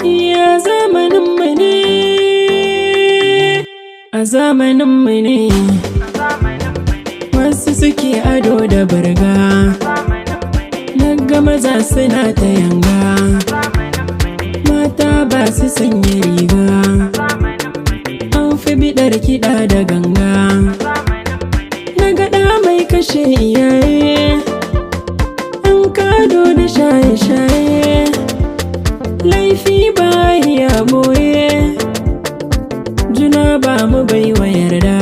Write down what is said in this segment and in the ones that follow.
iya zamaninmu ne, a zamaninmu ne wasu suke ado da burga, naga maza suna ta yanga, mata ba su sanya riga, an fi bidar kiɗa da ganga, naga ɗa mai kashe iyaye, an kado da shaye-shaye, laifi ba ya boye, juna ba mu bai wa yarda,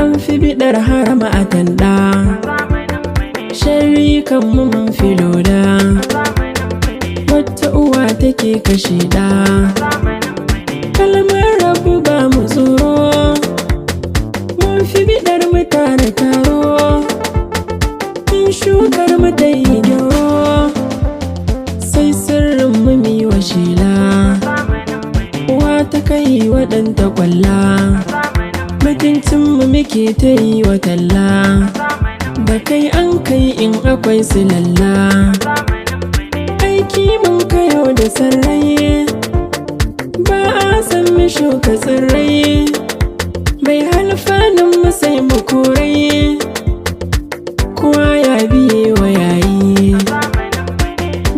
an fi bidar harama a tanda, sharri kan mu mun fi loda, wata uwa take kashe ɗa, kalmar rabu ba mu tsoro, mun fi bidar mu tare taro, in shukar mu ta yi gyaro, sai sirrin mu mi wa shela, uwa ta kai waɗanta kwalla, mutuncin mu muke ta yi wa talla, da kai an kai in akwai silalla, aiki mun kayo da sarrai, ba a san mu shuka tsirrai, bai halfanin mu sai mu korai, kowa ya biye wa yayi,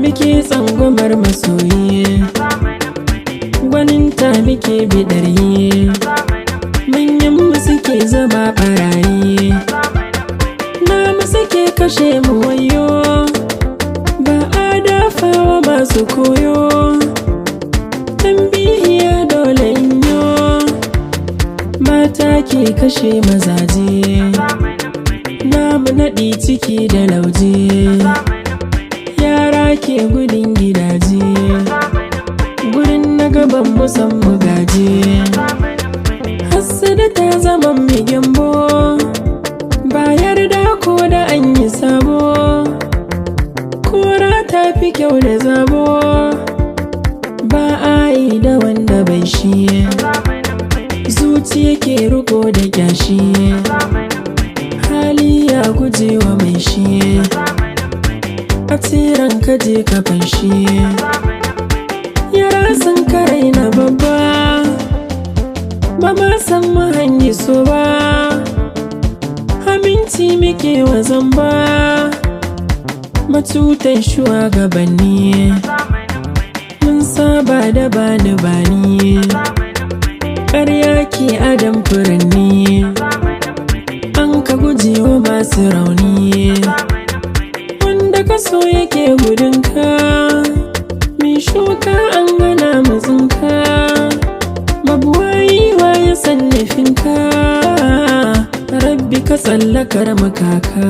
muke tsangwamar masoyi, gwaninta muke bidaryi, manyan mu suke zama barayi, namu suke kashe mu wayo, ba a dafawa masu koyo, tambihiya dole inyo, mata ke kashe mazaje, namu naɗi ciki da lauje, yara ke gudun gidaje, gurin na gaban musan mugaje, hassada ta zama mai gyambo, ba yarda ko da an yi sabo, kora ta fi kyau da zabo, ba a yi da wanda bai shi, zuciya ke riko da kyashi, hali ya guje wa mai shi, a tsiran kaje ka fanshi, yara sun karai na babba, ba ma san mu hanyi so ba, aminci muke wa zamba, matutan shugabanni, mun saba da bani bani, ƙarya ke adam furanni, an ka guje wa masu rauni, wanda ka so yake gudunka, mai shuka an gana matsinka, mabuwayi wa ya san nufinka, rabbi ka tsallakar makaka.